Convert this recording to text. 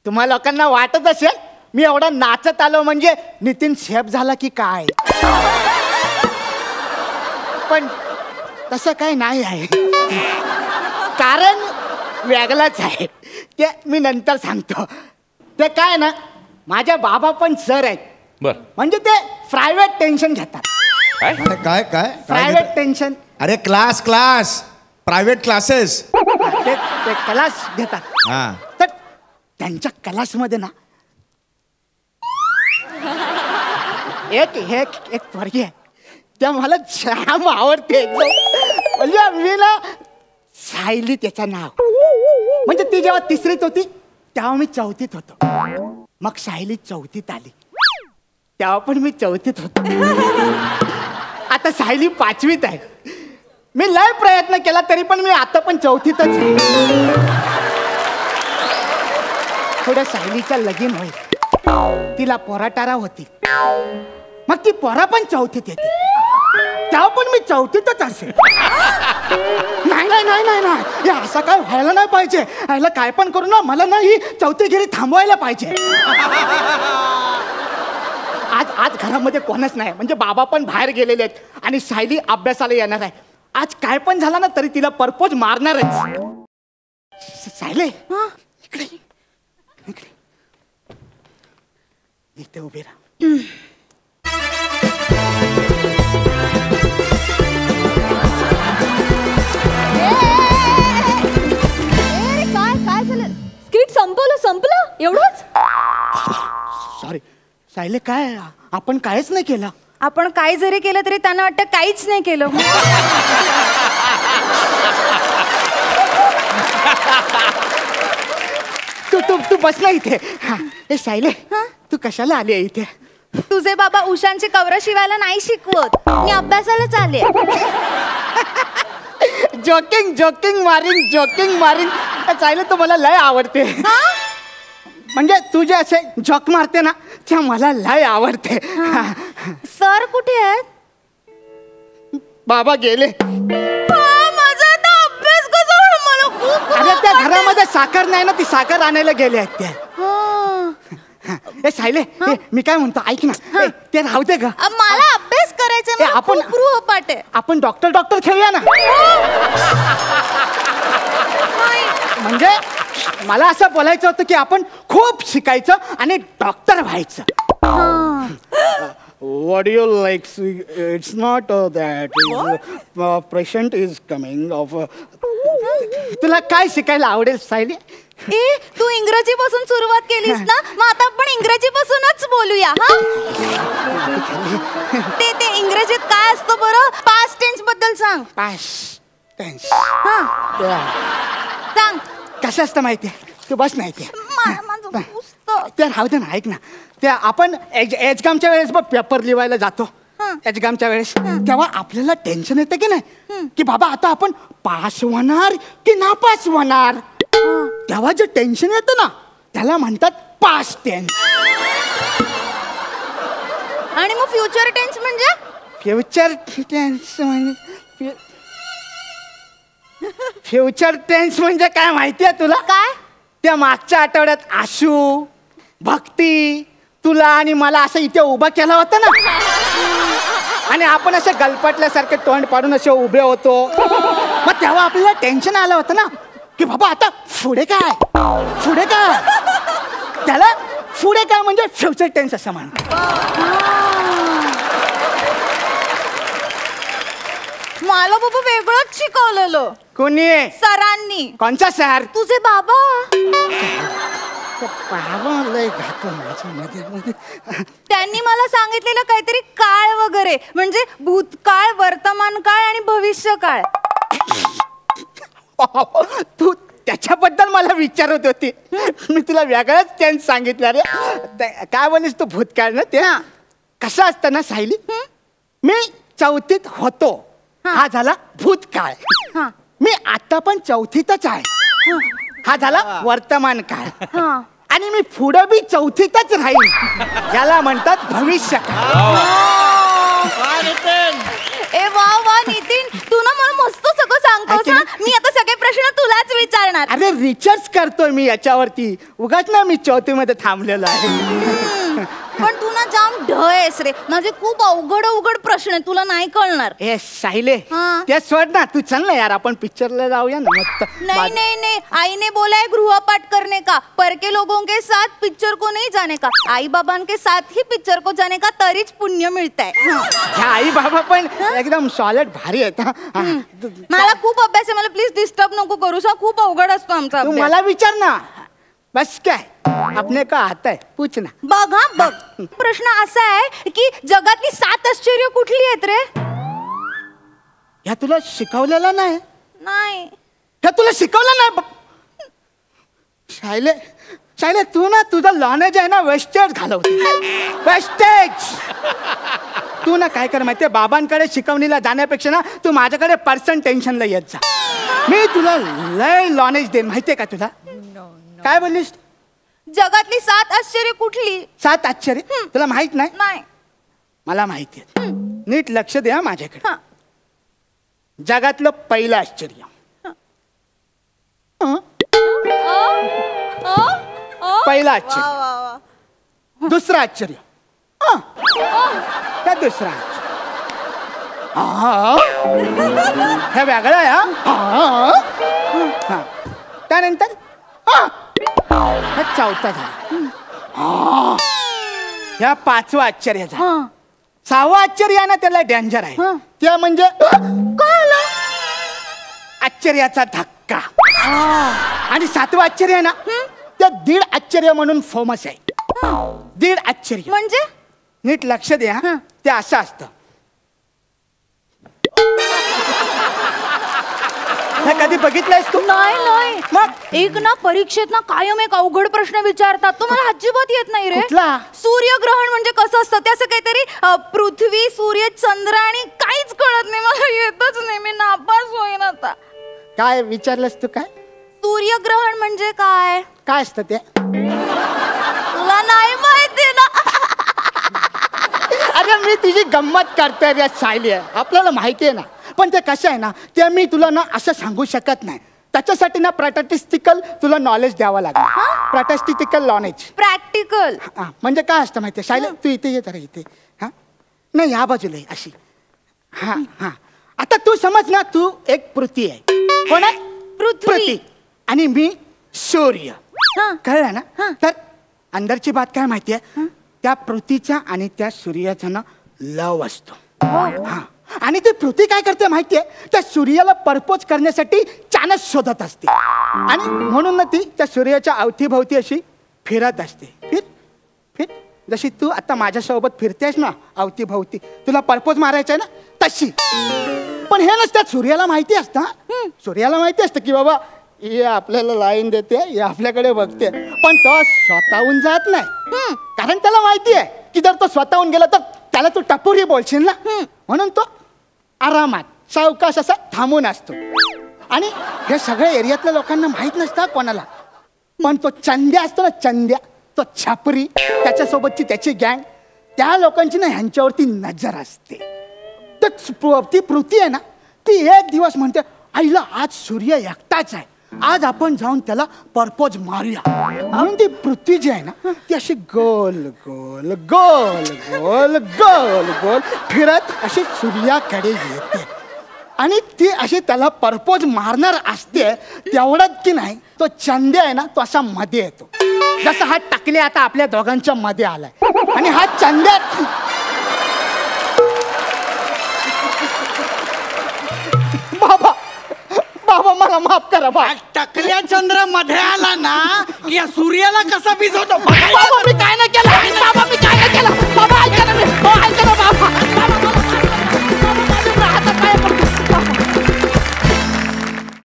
तुम्हा लोकांना वाटत असेल मी एवढा नाचत आलो म्हणजे नितीन शेफ झाला की काय, पण तसं काही नाही आहे. कारण वेगळंच आहे, ते मी नंतर सांगतो. ते काय ना, माझे बाबा पण सर आहेत. बर. म्हणजे ते प्रायव्हेट टेन्शन घेतात. काय प्रायव्हेट टेन्शन. अरे क्लास प्रायव्हेट क्लासेस. ते क्लास घेतात. हा. तर त्यांच्या क्लासमध्ये ना एक पोरगी आहे, त्या मला जाम आवडते एकदम. म्हणजे मी ना सायली त्याचं नाव. म्हणजे ती जेव्हा तिसरीत होती तेव्हा मी चौथीत होतो. मग सायली चौथीत आली तेव्हा पण मी चौथीत होतो. आता सायली 5वीत आहे. मी लय प्रयत्न केला तरी पण मी आता पण चौथीतच आहे. थोड्या सायलीचा लगीन होईल, तिला पोराटारा होती, मग ती पोरा पण चौथीत येते, तेव्हा पण मी चौथीतच असेल. नाही नाही नाही नाही नाही, हे असं काय व्हायला नाही पाहिजे. ह्याला काय पण करू ना, मला ना ही चौथीगिरी थांबवायला पाहिजे. आज घरामध्ये कोणच नाही, म्हणजे बाबा पण बाहेर गेलेले आहेत आणि सायली अभ्यासाला येणार आहे. आज काय पण झालं ना तरी तिला परपोज मारणारच. सायले इकडे इकडे इथे उभे राहा. काय झालं? स्किट संपलं एवढंच? सॉरी सायले, काय आपण कायच नाही केलं. आपण काय जरी केलं तरी त्यांना वाटतं काहीच नाही केलं. तू बसला इथे. हे सायले, तू कशाला आली आहे इथे? तुझे बाबा उशांची कवरं शिवायला नाही शिकवत, मी अभ्यासाला चालले. जोकिंग मारिंग सायले, तू मला लय आवडते. म्हणजे तू जे असे जॉक मारते ना त्या मला लय आवडते. सर कुठे आहेत? बाबा गेले. माझा आता अभ्यास कसा होईल? मला खूप अरे त्या घरामध्ये साखर नाही ना, ती साखर आणायला गेले आहेत त्या. ए सायले, मी काय म्हणतो ऐक ना, ते राहू दे ग. मला अभ्यास करायचा. आपण गृहपाठ आहे. आपण डॉक्टर खेळूया ना. म्हणजे मला असं बोलायचं होतं की आपण खूप शिकायचं आणि डॉक्टर व्हायचं. What do you like? It's not that. Patient is coming of. तुला काय शिकायला आवडेल सायली? तू इंग्रजी पासून सुरुवात केलीस ना, मग आता आपण इंग्रजी पासूनच बोलूया. ते इंग्रजीत काय असतं बरं? पास्ट टेन्स बद्दल सांग. Past tense. सांग. कसं असतं माहितीये? तू बस नाही ते. ते राहू दे ना, ऐक ना. ते आपण एजगामच्या वेळेस बघ पेपर लिवायला जातो. एजगामच्या वेळेस तेव्हा आपल्याला टेन्शन येतं की नाही, की बाबा आता आपण पास होणार की नापास होणार. तेव्हा जे टेन्शन येतं ना त्याला म्हणतात पास्ट टेन्स. आणि मग फ्युचर टेन्स म्हणजे? फ्युचर टेन्स म्हणजे फ्युचर टेन्स म्हणजे काय माहितीये तुला? काय? त्या मागच्या आठवड्यात आशू, भक्ती, तुला आणि मला असं इथे उभं केलं होतं ना, आणि आपण असे गलपटल्यासारखे तोंड पाडून असे उभे होतो. मग तेव्हा आपल्याला टेन्शन आलं होतं ना की बाबा आता पुढे काय. त्याला पुढे काय म्हणजे फ्युचर टेन्स असं म्हणतात. मला बाबा वेगळंच शिकवलेलं. कोणी? सरांनी. कोणचा सर? तुझे बाबा. त्यांनी मला सांगितलेलं काहीतरी काळ वगैरे, म्हणजे भूतकाळ, वर्तमान काळ आणि भविष्य काळ. तू त्याच्याबद्दल मला विचारत होती, मी तुला वेगळंच टेन्स सांगितलं. रे काय बोलीस तू? भूतकाळ ना. ते कसं असतं ना सायली, मी चौथीत होतो, हा झाला भूतकाळ. मी आता पण चौथीतच आहे, हा झाला वर्तमान काळ. आणि मी पुढे बी चौथीतच राहील, याला म्हणतात भविष्य काळ. ए वा वा नितीन, तू ना मला मस्त सगळं सांगतोस ना, मी आता सगळे प्रश्न तुलाच विचारणार. अरे रिसर्च करतोय मी याच्यावरती, उगाच ना मी 4थी मध्ये थांबलेलो आहे. पण तू ना जाम ढ आहेस रे, माझे खूप अवघड प्रश्न आहे, तुला नाही कळणार. ए साहिले, हाँ. ते सोड ना, तू चल ना यार, आपण पिक्चरला जाऊया ना मस्त. नहीं नहीं नहीं, आई ने बोला है गृहपाठ करने का, पर के लोगों के साथ पिक्चर को नहीं जाने का, आई बाबा के साथ ही पिक्चर को जाने का, तरीच पुण्य मिळतंय. ह्या आई बाबा पण एकदम सॉलिड भारी आहेत. मला खूप अभ्यास आहे, मला प्लीज डिस्टर्ब नको करूस, हा खूप अवघड असतो आमचा तू अभ्यास. मला विचार ना, बस काय आपने का आता है, पूछ ना. बघ हा बघ, प्रश्न असा आहे की जगातली 7 आश्चर्य कुठली आहेत रे? ह्या तुला शिकवलेला नाही, नाही. ह्या तुला शिकवलं नाही. शायले शायले, तू ना तुझं नॉलेज आहे ना वेस्टेज घालवते, वेस्टेज. तू ना काय कर माहितीये, बाबांकडे शिकवणीला जाण्यापेक्षा ना तू माझ्याकडे पर्सन टेन्शनला येत जा. मी तुला लय नॉलेज देईन, माहितीये का तुला. काय बोललीस? जगातली 7 आश्चर्य कुठली? 7 आश्चर्य तुला माहित नाही? नाही. मला माहिती आहे, नीट लक्ष द्या माझ्याकडे. हा. जगातलं पहिलं आश्चर्य, पहिलं आश्चर्य. वा, वा, वा. दुसरं आश्चर्य, त्या दुसरं आश्चर्य. हे वेगळं आहे. हा. त्यानंतर हा चौथा झाला. ह्या 5वं आश्चर्य झालं. हा. 6वं आश्चर्य आहे ना, त्याला डेंजर आहे. ते म्हणजे आश्चर्याचा धक्का. आणि 7वं आश्चर्य आहे ना, ते 1.5 आश्चर्य म्हणून फेमस आहे. 1.5 आश्चर्य म्हणजे नीट लक्ष द्या. ते असं असतं, हे कधी बघितलंयस तू? नाही नाही. मग एक ना परीक्षेत ना कायम एक अवघड प्रश्न विचारतात, तो मला अजिबात येत नाही रे. कुठला? सूर्यग्रहण म्हणजे कसं असतं, ते असं काहीतरी पृथ्वी सूर्य चंद्र आणि काहीच कळत नाही, मला येतच नाही, मी नापास होईन आता. काय विचारलंस तू? काय सूर्यग्रहण म्हणजे काय? काय असतं ते? तुला नाही माहिती ना? अरे मी तुझी गंमत करतोय रे सायली, आपल्याला माहिती आहे ना. पण ते कसं आहे ना, ते मी तुला ना असं सांगू शकत नाही. त्याच्यासाठी ना प्रॅक्टिकल तुला नॉलेज द्यावं लागेल. Practical knowledge. प्रॅक्टिकल म्हणजे काय असतं माहिती आहे सायली? तू इथे ये जरा, इथे. हा नाही, ह्या बाजूला ये, अशी. हा हा. आता तू समज ना, तू एक पृथ्वी आहे. कोण आहे? पृथ्वी. आणि मी सूर्य. कळलं ना? तर अंदरची बात काय माहितीये, त्या पृथ्वीचा आणि त्या सूर्याचा ना लव असतो. हा. आणि ती पृथ्वी काय करते माहितीये, त्या सूर्याला परपोज करण्यासाठी चानस शोधत असते. आणि म्हणून ना ती त्या सूर्याच्या अवतीभोवती अशी फिरत असते. फिर फिर जशी तू आता माझ्यासोबत फिरतेस ना अवतीभोवती, तुला परपोज मारायचा आहे ना तशी. पण हे नसतं, सूर्याला माहिती असतं. सूर्याला माहिती असतं की बाबा हे आपल्याला लाईन देते, हे आपल्याकडे बघते, पण तो स्वतःहून जात नाही. कारण त्याला माहिती आहे की जर तो स्वतःहून गेला तर त्याला तू टपोरी बोलशील ना. म्हणून तो आरामात सावकाश असा थांबून असतो. आणि हे सगळ्या एरियातल्या लोकांना माहित नसतं कोणाला. पण तो चंद्या असतो ना, चंद्या, तो छापरी, त्याच्यासोबतची त्याची गँग, त्या लोकांची ना ह्यांच्यावरती नजर असते. तर ती पृथ्वी आहे ना, ती एक दिवस म्हणते, आईला आज सूर्य एकटाच आहे, आज आपण जाऊन त्याला परपोज मारूया. म्हणून ती पृथ्वी जी आहे ना, ती अशी गोल गोल गोल गोल गोल गोल फिरत अशी सूर्याकडे येते. आणि ती अशी त्याला परपोज मारणार असते. तेवढंच की नाही, तो चंद्या आहे ना, तो असा मध्ये येतो. जसा हा टाकले आता आपल्या दोघांच्या मध्ये आलाय. आणि हा चंद्या, बाबा बाबा मला माफ करा बा. टकल्या चंद्र मध्ये आला ना की या सूर्याला कसा भिजवतो बाबा मी काय